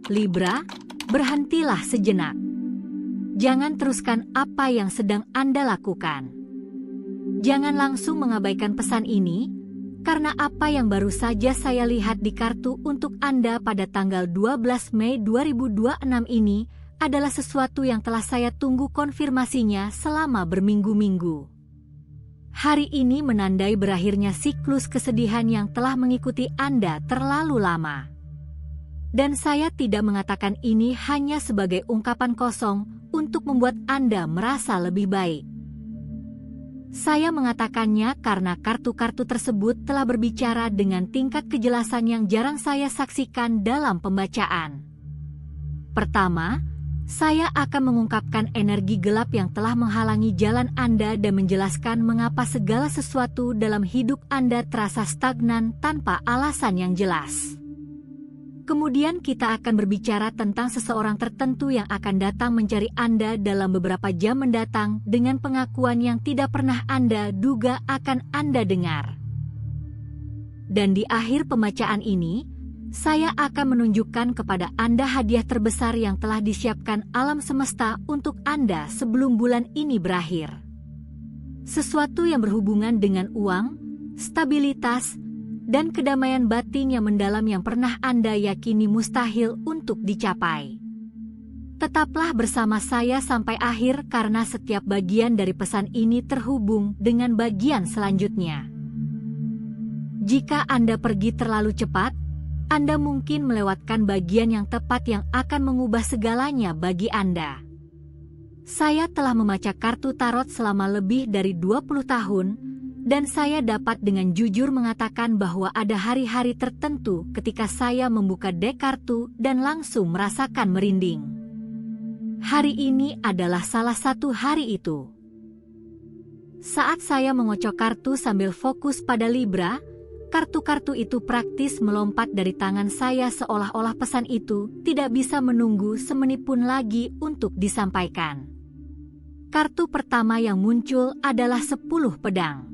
Libra, berhentilah sejenak. Jangan teruskan apa yang sedang Anda lakukan. Jangan langsung mengabaikan pesan ini, karena apa yang baru saja saya lihat di kartu untuk Anda pada tanggal 12 Mei 2026 ini adalah sesuatu yang telah saya tunggu konfirmasinya selama berminggu-minggu. Hari ini menandai berakhirnya siklus kesedihan yang telah mengikuti Anda terlalu lama. Dan saya tidak mengatakan ini hanya sebagai ungkapan kosong untuk membuat Anda merasa lebih baik. Saya mengatakannya karena kartu-kartu tersebut telah berbicara dengan tingkat kejelasan yang jarang saya saksikan dalam pembacaan. Pertama, saya akan mengungkapkan energi gelap yang telah menghalangi jalan Anda dan menjelaskan mengapa segala sesuatu dalam hidup Anda terasa stagnan tanpa alasan yang jelas. Kemudian kita akan berbicara tentang seseorang tertentu yang akan datang mencari Anda dalam beberapa jam mendatang dengan pengakuan yang tidak pernah Anda duga akan Anda dengar. Dan di akhir pembacaan ini, saya akan menunjukkan kepada Anda hadiah terbesar yang telah disiapkan alam semesta untuk Anda sebelum bulan ini berakhir. Sesuatu yang berhubungan dengan uang, stabilitas, dan kedamaian batin yang mendalam yang pernah Anda yakini mustahil untuk dicapai. Tetaplah bersama saya sampai akhir karena setiap bagian dari pesan ini terhubung dengan bagian selanjutnya. Jika Anda pergi terlalu cepat, Anda mungkin melewatkan bagian yang tepat yang akan mengubah segalanya bagi Anda. Saya telah membaca kartu tarot selama lebih dari 20 tahun, dan saya dapat dengan jujur mengatakan bahwa ada hari-hari tertentu ketika saya membuka dek kartu dan langsung merasakan merinding. Hari ini adalah salah satu hari itu. Saat saya mengocok kartu sambil fokus pada Libra, kartu-kartu itu praktis melompat dari tangan saya seolah-olah pesan itu tidak bisa menunggu semenit pun lagi untuk disampaikan. Kartu pertama yang muncul adalah 10 pedang.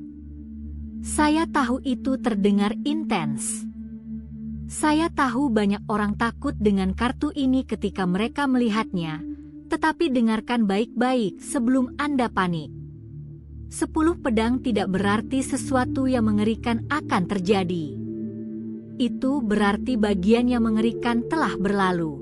Saya tahu itu terdengar intens. Saya tahu banyak orang takut dengan kartu ini ketika mereka melihatnya, tetapi dengarkan baik-baik sebelum Anda panik. 10 pedang tidak berarti sesuatu yang mengerikan akan terjadi. Itu berarti bagian yang mengerikan telah berlalu.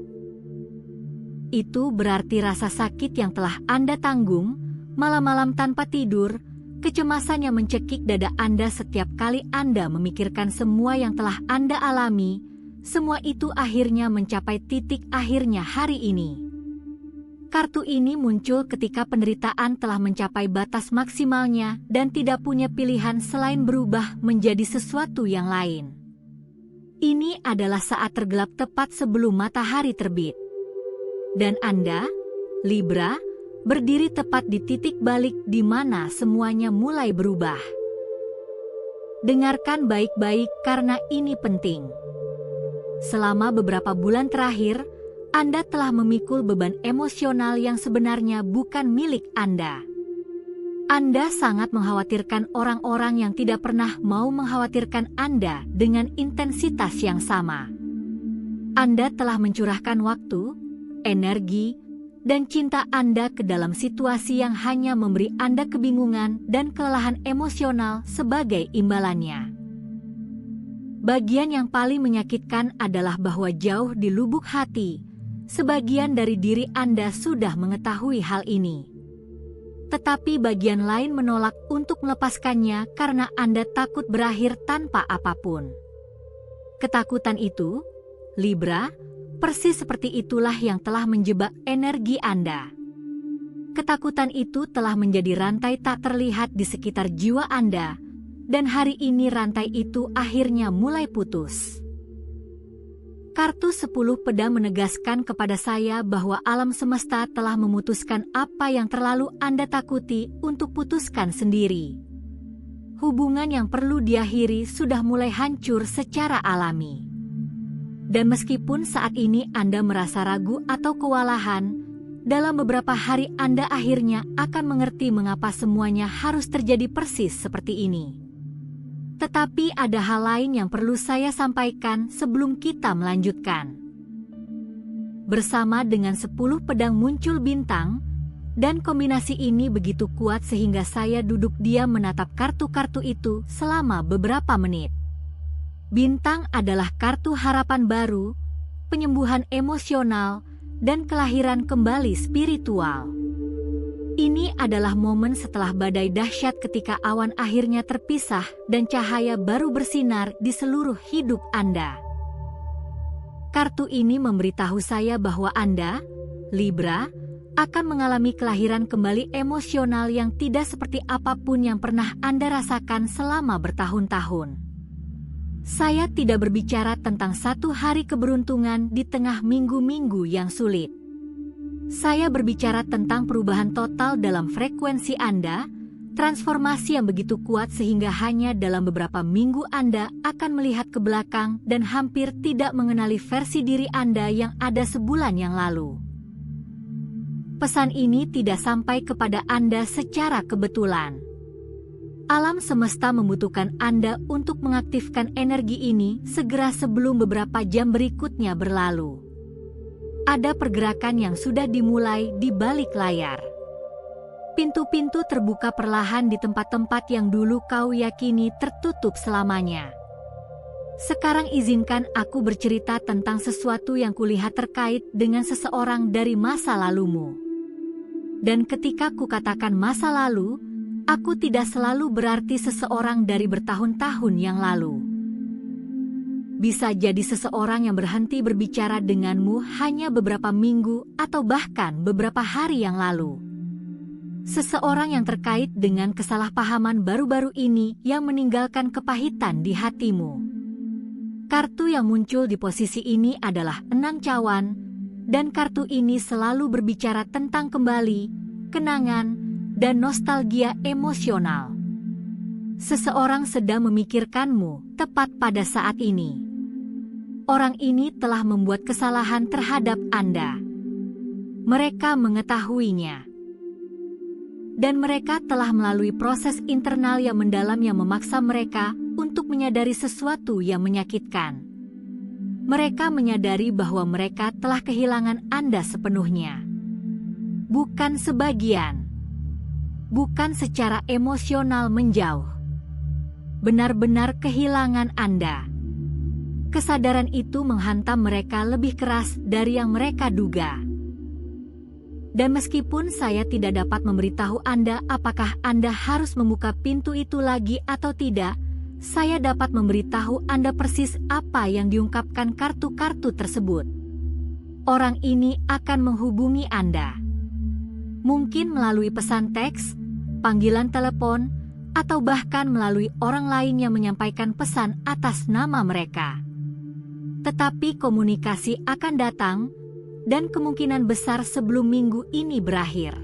Itu berarti rasa sakit yang telah Anda tanggung, malam-malam tanpa tidur, kecemasan yang mencekik dada Anda setiap kali Anda memikirkan semua yang telah Anda alami, semua itu akhirnya mencapai titik akhirnya hari ini. Kartu ini muncul ketika penderitaan telah mencapai batas maksimalnya dan tidak punya pilihan selain berubah menjadi sesuatu yang lain. Ini adalah saat tergelap tepat sebelum matahari terbit. Dan Anda, Libra, berdiri tepat di titik balik di mana semuanya mulai berubah. Dengarkan baik-baik karena ini penting. Selama beberapa bulan terakhir, Anda telah memikul beban emosional yang sebenarnya bukan milik Anda. Anda sangat mengkhawatirkan orang-orang yang tidak pernah mau mengkhawatirkan Anda dengan intensitas yang sama. Anda telah mencurahkan waktu, energi, dan cinta Anda ke dalam situasi yang hanya memberi Anda kebingungan dan kelelahan emosional sebagai imbalannya. Bagian yang paling menyakitkan adalah bahwa jauh di lubuk hati, sebagian dari diri Anda sudah mengetahui hal ini. Tetapi bagian lain menolak untuk melepaskannya karena Anda takut berakhir tanpa apapun. Ketakutan itu, Libra, persis seperti itulah yang telah menjebak energi Anda. Ketakutan itu telah menjadi rantai tak terlihat di sekitar jiwa Anda, dan hari ini rantai itu akhirnya mulai putus. Kartu 10 pedang menegaskan kepada saya bahwa alam semesta telah memutuskan apa yang terlalu Anda takuti untuk putuskan sendiri. Hubungan yang perlu diakhiri sudah mulai hancur secara alami. Dan meskipun saat ini Anda merasa ragu atau kewalahan, dalam beberapa hari Anda akhirnya akan mengerti mengapa semuanya harus terjadi persis seperti ini. Tetapi ada hal lain yang perlu saya sampaikan sebelum kita melanjutkan. bersama dengan 10 pedang muncul bintang, dan kombinasi ini begitu kuat sehingga saya duduk diam menatap kartu-kartu itu selama beberapa menit. Bintang adalah kartu harapan baru, penyembuhan emosional, dan kelahiran kembali spiritual. Ini adalah momen setelah badai dahsyat ketika awan akhirnya terpisah dan cahaya baru bersinar di seluruh hidup Anda. Kartu ini memberitahu saya bahwa Anda, Libra, akan mengalami kelahiran kembali emosional yang tidak seperti apapun yang pernah Anda rasakan selama bertahun-tahun. Saya tidak berbicara tentang satu hari keberuntungan di tengah minggu-minggu yang sulit. Saya berbicara tentang perubahan total dalam frekuensi Anda, transformasi yang begitu kuat sehingga hanya dalam beberapa minggu Anda akan melihat ke belakang dan hampir tidak mengenali versi diri Anda yang ada sebulan yang lalu. Pesan ini tidak sampai kepada Anda secara kebetulan. Alam semesta membutuhkan Anda untuk mengaktifkan energi ini segera sebelum beberapa jam berikutnya berlalu. Ada pergerakan yang sudah dimulai di balik layar. Pintu-pintu terbuka perlahan di tempat-tempat yang dulu kau yakini tertutup selamanya. Sekarang izinkan aku bercerita tentang sesuatu yang kulihat terkait dengan seseorang dari masa lalumu. Dan ketika kukatakan masa lalu, aku tidak selalu berarti seseorang dari bertahun-tahun yang lalu. Bisa jadi seseorang yang berhenti berbicara denganmu hanya beberapa minggu atau bahkan beberapa hari yang lalu. Seseorang yang terkait dengan kesalahpahaman baru-baru ini yang meninggalkan kepahitan di hatimu. Kartu yang muncul di posisi ini adalah 6 cawan, dan kartu ini selalu berbicara tentang kembali, kenangan, dan nostalgia emosional. Seseorang sedang memikirkanmu tepat pada saat ini. Orang ini telah membuat kesalahan terhadap Anda. Mereka mengetahuinya. Dan mereka telah melalui proses internal yang mendalam yang memaksa mereka untuk menyadari sesuatu yang menyakitkan. Mereka menyadari bahwa mereka telah kehilangan Anda sepenuhnya. Bukan sebagian. Bukan secara emosional menjauh. Benar-benar kehilangan Anda. Kesadaran itu menghantam mereka lebih keras dari yang mereka duga. Dan meskipun saya tidak dapat memberitahu Anda apakah Anda harus membuka pintu itu lagi atau tidak, saya dapat memberitahu Anda persis apa yang diungkapkan kartu-kartu tersebut. Orang ini akan menghubungi Anda. Mungkin melalui pesan teks, panggilan telepon, atau bahkan melalui orang lain yang menyampaikan pesan atas nama mereka. Tetapi komunikasi akan datang, dan kemungkinan besar sebelum minggu ini berakhir.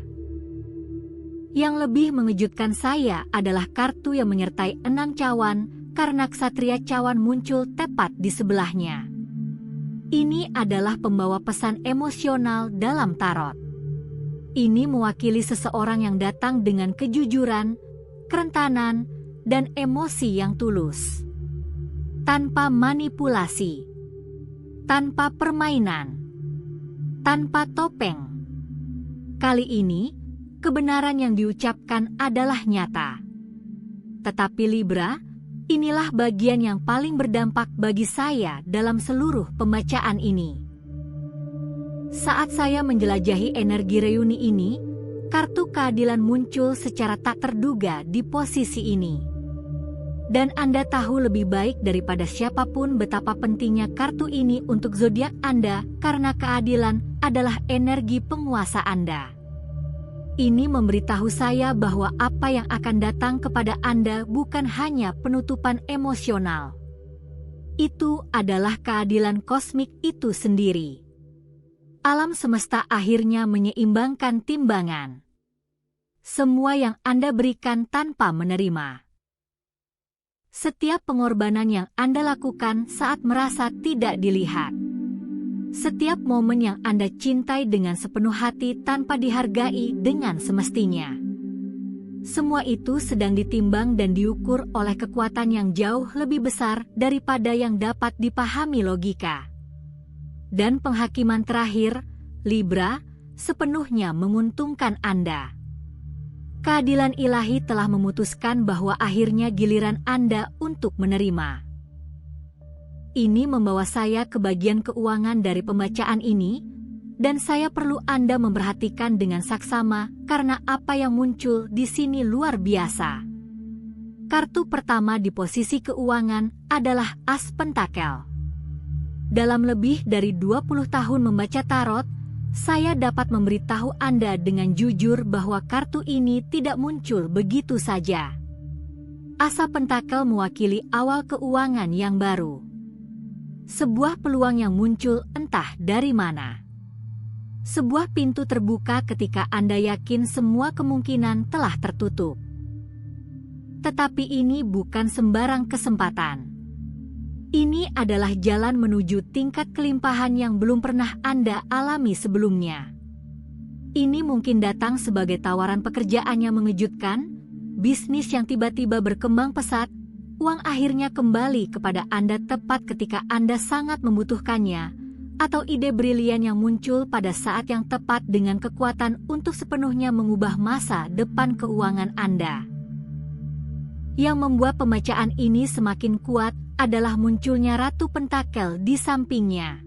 Yang lebih mengejutkan saya adalah kartu yang menyertai 6 cawan, karena ksatria cawan muncul tepat di sebelahnya. Ini adalah pembawa pesan emosional dalam tarot. Ini mewakili seseorang yang datang dengan kejujuran, kerentanan, dan emosi yang tulus. Tanpa manipulasi. Tanpa permainan. Tanpa topeng. Kali ini, kebenaran yang diucapkan adalah nyata. Tetapi Libra, inilah bagian yang paling berdampak bagi saya dalam seluruh pembacaan ini. Saat saya menjelajahi energi reuni ini, kartu keadilan muncul secara tak terduga di posisi ini. Dan Anda tahu lebih baik daripada siapapun betapa pentingnya kartu ini untuk zodiak Anda karena keadilan adalah energi penguasa Anda. Ini memberitahu saya bahwa apa yang akan datang kepada Anda bukan hanya penutupan emosional. Itu adalah keadilan kosmik itu sendiri. Alam semesta akhirnya menyeimbangkan timbangan. Semua yang Anda berikan tanpa menerima. Setiap pengorbanan yang Anda lakukan saat merasa tidak dilihat. Setiap momen yang Anda cintai dengan sepenuh hati tanpa dihargai dengan semestinya. Semua itu sedang ditimbang dan diukur oleh kekuatan yang jauh lebih besar daripada yang dapat dipahami logika. Dan penghakiman terakhir, Libra, sepenuhnya menguntungkan Anda. Keadilan ilahi telah memutuskan bahwa akhirnya giliran Anda untuk menerima. Ini membawa saya ke bagian keuangan dari pembacaan ini, dan saya perlu Anda memperhatikan dengan saksama karena apa yang muncul di sini luar biasa. Kartu pertama di posisi keuangan adalah As Pentakel. Dalam lebih dari 20 tahun membaca tarot, saya dapat memberitahu Anda dengan jujur bahwa kartu ini tidak muncul begitu saja. As Pentakel mewakili awal keuangan yang baru. Sebuah peluang yang muncul entah dari mana. Sebuah pintu terbuka ketika Anda yakin semua kemungkinan telah tertutup. Tetapi ini bukan sembarang kesempatan. Ini adalah jalan menuju tingkat kelimpahan yang belum pernah Anda alami sebelumnya. Ini mungkin datang sebagai tawaran pekerjaan yang mengejutkan, bisnis yang tiba-tiba berkembang pesat, uang akhirnya kembali kepada Anda tepat ketika Anda sangat membutuhkannya, atau ide brilian yang muncul pada saat yang tepat dengan kekuatan untuk sepenuhnya mengubah masa depan keuangan Anda. Yang membuat pembacaan ini semakin kuat adalah munculnya Ratu Pentakel di sampingnya.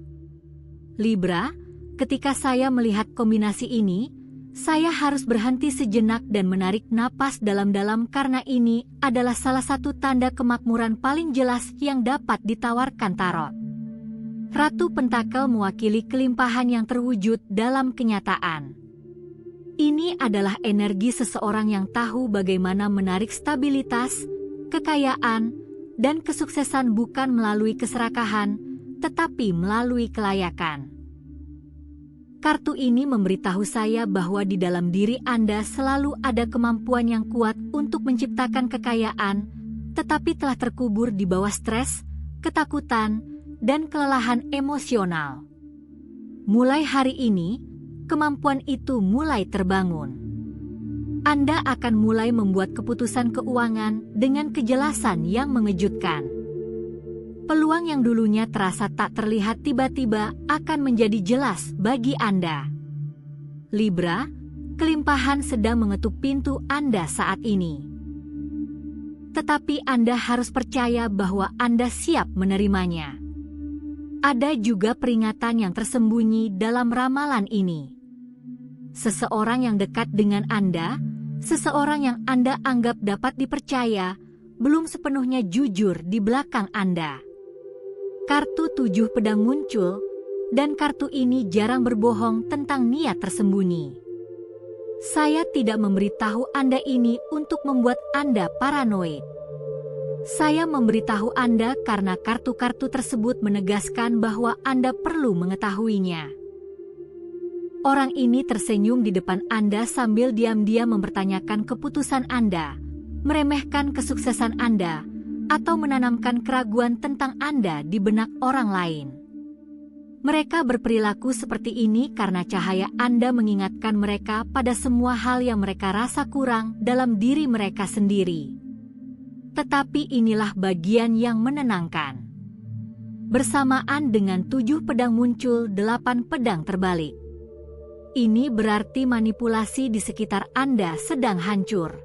Libra, ketika saya melihat kombinasi ini, saya harus berhenti sejenak dan menarik napas dalam-dalam karena ini adalah salah satu tanda kemakmuran paling jelas yang dapat ditawarkan tarot. Ratu Pentakel mewakili kelimpahan yang terwujud dalam kenyataan. Ini adalah energi seseorang yang tahu bagaimana menarik stabilitas, kekayaan, dan kesuksesan bukan melalui keserakahan, tetapi melalui kelayakan. Kartu ini memberitahu saya bahwa di dalam diri Anda selalu ada kemampuan yang kuat untuk menciptakan kekayaan, tetapi telah terkubur di bawah stres, ketakutan, dan kelelahan emosional. Mulai hari ini, kemampuan itu mulai terbangun. Anda akan mulai membuat keputusan keuangan dengan kejelasan yang mengejutkan. Peluang yang dulunya terasa tak terlihat tiba-tiba akan menjadi jelas bagi Anda. Libra, kelimpahan sedang mengetuk pintu Anda saat ini. Tetapi Anda harus percaya bahwa Anda siap menerimanya. Ada juga peringatan yang tersembunyi dalam ramalan ini. Seseorang yang dekat dengan Anda, seseorang yang Anda anggap dapat dipercaya, belum sepenuhnya jujur di belakang Anda. Kartu 7 pedang muncul, dan kartu ini jarang berbohong tentang niat tersembunyi. Saya tidak memberitahu Anda ini untuk membuat Anda paranoid. Saya memberitahu Anda karena kartu-kartu tersebut menegaskan bahwa Anda perlu mengetahuinya. Orang ini tersenyum di depan Anda sambil diam-diam mempertanyakan keputusan Anda, meremehkan kesuksesan Anda, atau menanamkan keraguan tentang Anda di benak orang lain. Mereka berperilaku seperti ini karena cahaya Anda mengingatkan mereka pada semua hal yang mereka rasa kurang dalam diri mereka sendiri. Tetapi inilah bagian yang menenangkan. Bersamaan dengan 7 pedang muncul 8 pedang terbalik. Ini berarti manipulasi di sekitar Anda sedang hancur.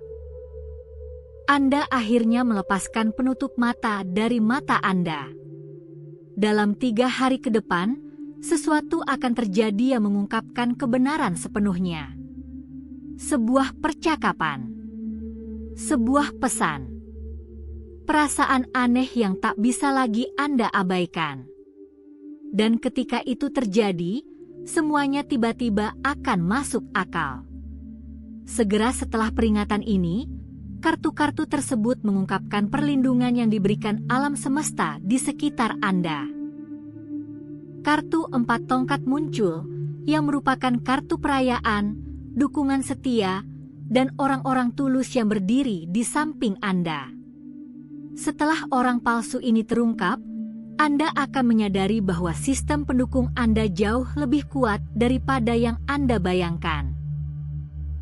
Anda akhirnya melepaskan penutup mata dari mata Anda. Dalam 3 hari ke depan, sesuatu akan terjadi yang mengungkapkan kebenaran sepenuhnya. Sebuah percakapan. Sebuah pesan. Perasaan aneh yang tak bisa lagi Anda abaikan. Dan ketika itu terjadi, semuanya tiba-tiba akan masuk akal. Segera setelah peringatan ini, kartu-kartu tersebut mengungkapkan perlindungan yang diberikan alam semesta di sekitar Anda. Kartu 4 tongkat muncul, yang merupakan kartu perayaan, dukungan setia, dan orang-orang tulus yang berdiri di samping Anda. Setelah orang palsu ini terungkap, Anda akan menyadari bahwa sistem pendukung Anda jauh lebih kuat daripada yang Anda bayangkan.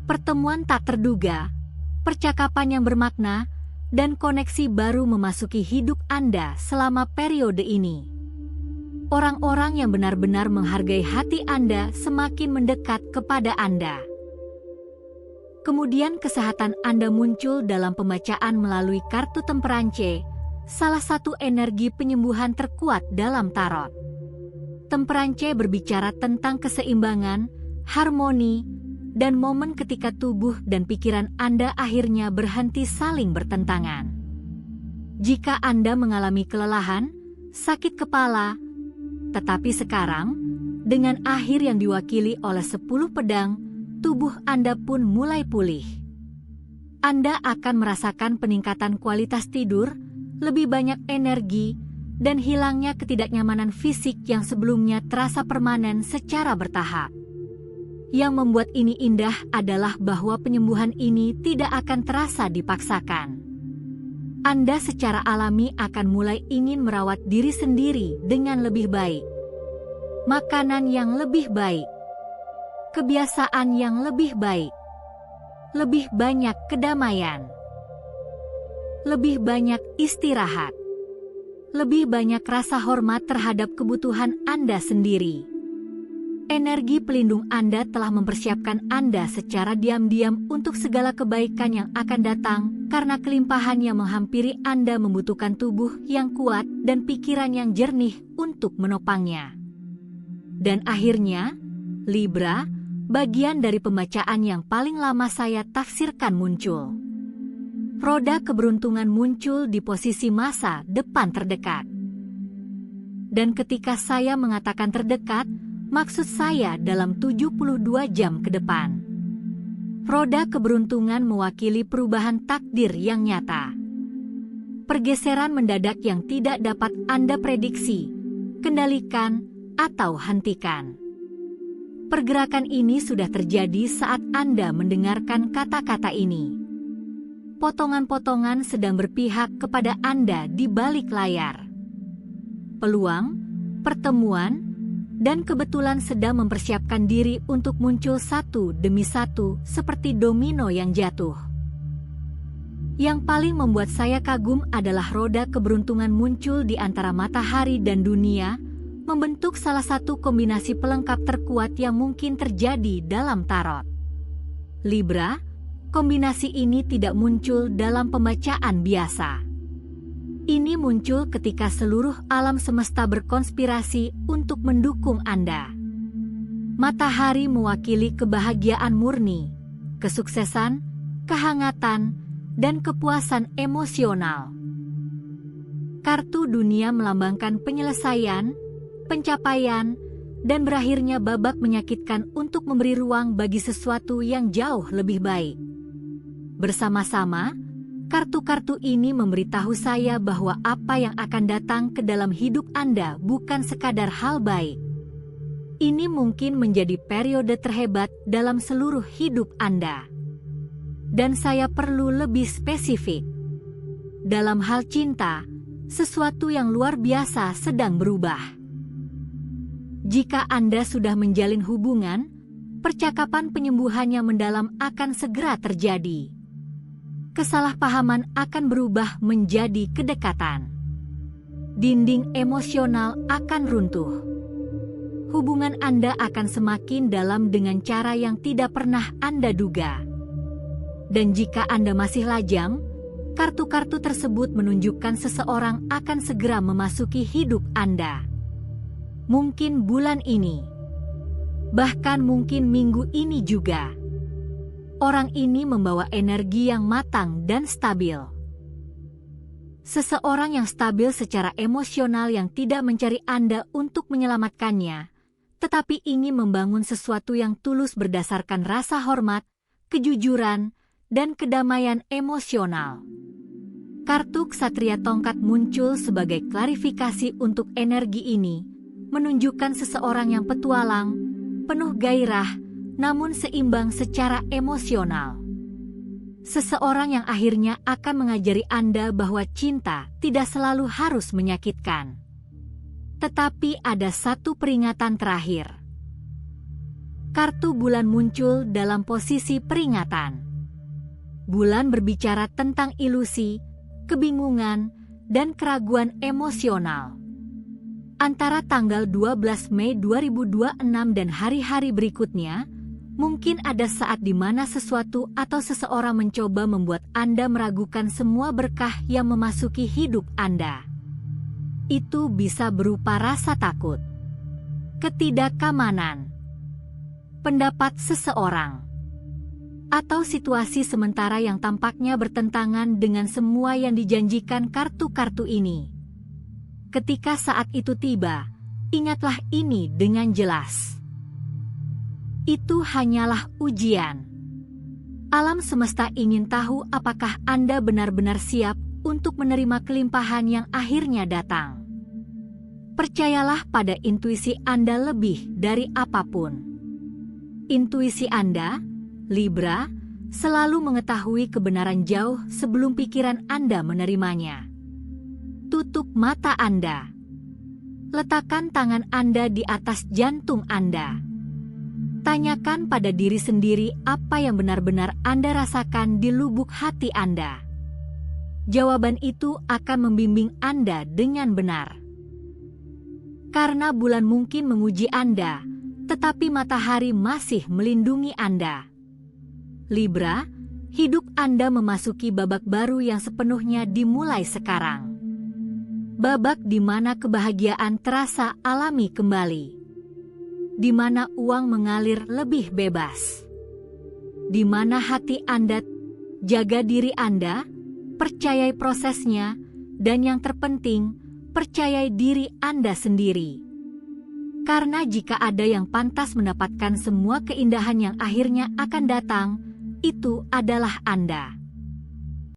Pertemuan tak terduga, percakapan yang bermakna, dan koneksi baru memasuki hidup Anda selama periode ini. Orang-orang yang benar-benar menghargai hati Anda semakin mendekat kepada Anda. Kemudian kesehatan Anda muncul dalam pembacaan melalui kartu Temperance, salah satu energi penyembuhan terkuat dalam tarot. Temperance berbicara tentang keseimbangan, harmoni, dan momen ketika tubuh dan pikiran Anda akhirnya berhenti saling bertentangan. Jika Anda mengalami kelelahan, sakit kepala, tetapi sekarang, dengan akhir yang diwakili oleh 10 pedang, tubuh Anda pun mulai pulih. Anda akan merasakan peningkatan kualitas tidur, lebih banyak energi, dan hilangnya ketidaknyamanan fisik yang sebelumnya terasa permanen secara bertahap. Yang membuat ini indah adalah bahwa penyembuhan ini tidak akan terasa dipaksakan. Anda secara alami akan mulai ingin merawat diri sendiri dengan lebih baik. Makanan yang lebih baik. Kebiasaan yang lebih baik. Lebih banyak kedamaian. Lebih banyak istirahat. Lebih banyak rasa hormat terhadap kebutuhan Anda sendiri. Energi pelindung Anda telah mempersiapkan Anda secara diam-diam untuk segala kebaikan yang akan datang karena kelimpahan yang menghampiri Anda membutuhkan tubuh yang kuat dan pikiran yang jernih untuk menopangnya. Dan akhirnya, Libra, bagian dari pembacaan yang paling lama saya tafsirkan muncul. Roda keberuntungan muncul di posisi masa depan terdekat. Dan ketika saya mengatakan terdekat, maksud saya dalam 72 jam ke depan. Roda keberuntungan mewakili perubahan takdir yang nyata. Pergeseran mendadak yang tidak dapat Anda prediksi, kendalikan, atau hentikan. Pergerakan ini sudah terjadi saat Anda mendengarkan kata-kata ini. Potongan-potongan sedang berpihak kepada Anda di balik layar. Peluang, pertemuan, dan kebetulan sedang mempersiapkan diri untuk muncul satu demi satu seperti domino yang jatuh. Yang paling membuat saya kagum adalah roda keberuntungan muncul di antara matahari dan dunia, membentuk salah satu kombinasi pelengkap terkuat yang mungkin terjadi dalam tarot. Libra, kombinasi ini tidak muncul dalam pembacaan biasa. Ini muncul ketika seluruh alam semesta berkonspirasi untuk mendukung Anda. Matahari mewakili kebahagiaan murni, kesuksesan, kehangatan, dan kepuasan emosional. Kartu dunia melambangkan penyelesaian, pencapaian, dan berakhirnya babak menyakitkan untuk memberi ruang bagi sesuatu yang jauh lebih baik. Bersama-sama, kartu-kartu ini memberitahu saya bahwa apa yang akan datang ke dalam hidup Anda bukan sekadar hal baik. Ini mungkin menjadi periode terhebat dalam seluruh hidup Anda. Dan saya perlu lebih spesifik. Dalam hal cinta, sesuatu yang luar biasa sedang berubah. Jika Anda sudah menjalin hubungan, percakapan penyembuhan yang mendalam akan segera terjadi. Kesalahpahaman akan berubah menjadi kedekatan. Dinding emosional akan runtuh. Hubungan Anda akan semakin dalam dengan cara yang tidak pernah Anda duga. Dan jika Anda masih lajang, kartu-kartu tersebut menunjukkan seseorang akan segera memasuki hidup Anda. Mungkin bulan ini, bahkan mungkin minggu ini juga. Orang ini membawa energi yang matang dan stabil. Seseorang yang stabil secara emosional yang tidak mencari Anda untuk menyelamatkannya, tetapi ingin membangun sesuatu yang tulus berdasarkan rasa hormat, kejujuran, dan kedamaian emosional. Kartu Ksatria Tongkat muncul sebagai klarifikasi untuk energi ini, menunjukkan seseorang yang petualang, penuh gairah, namun seimbang secara emosional. Seseorang yang akhirnya akan mengajari Anda bahwa cinta tidak selalu harus menyakitkan. Tetapi ada satu peringatan terakhir. Kartu bulan muncul dalam posisi peringatan. Bulan berbicara tentang ilusi, kebingungan, dan keraguan emosional. Antara tanggal 12 Mei 2026 dan hari-hari berikutnya, mungkin ada saat di mana sesuatu atau seseorang mencoba membuat Anda meragukan semua berkah yang memasuki hidup Anda. Itu bisa berupa rasa takut, ketidakamanan, pendapat seseorang, atau situasi sementara yang tampaknya bertentangan dengan semua yang dijanjikan kartu-kartu ini. Ketika saat itu tiba, ingatlah ini dengan jelas. Itu hanyalah ujian. Alam semesta ingin tahu apakah Anda benar-benar siap untuk menerima kelimpahan yang akhirnya datang. Percayalah pada intuisi Anda lebih dari apapun. Intuisi Anda, Libra, selalu mengetahui kebenaran jauh sebelum pikiran Anda menerimanya. Tutup mata Anda. Letakkan tangan Anda di atas jantung Anda. Tanyakan pada diri sendiri apa yang benar-benar Anda rasakan di lubuk hati Anda. Jawaban itu akan membimbing Anda dengan benar. Karena bulan mungkin menguji Anda, tetapi matahari masih melindungi Anda. Libra, hidup Anda memasuki babak baru yang sepenuhnya dimulai sekarang. Babak di mana kebahagiaan terasa alami kembali. Di mana uang mengalir lebih bebas. Di mana hati Anda, jaga diri Anda, percayai prosesnya, dan yang terpenting, percayai diri Anda sendiri. Karena jika ada yang pantas mendapatkan semua keindahan yang akhirnya akan datang, itu adalah Anda.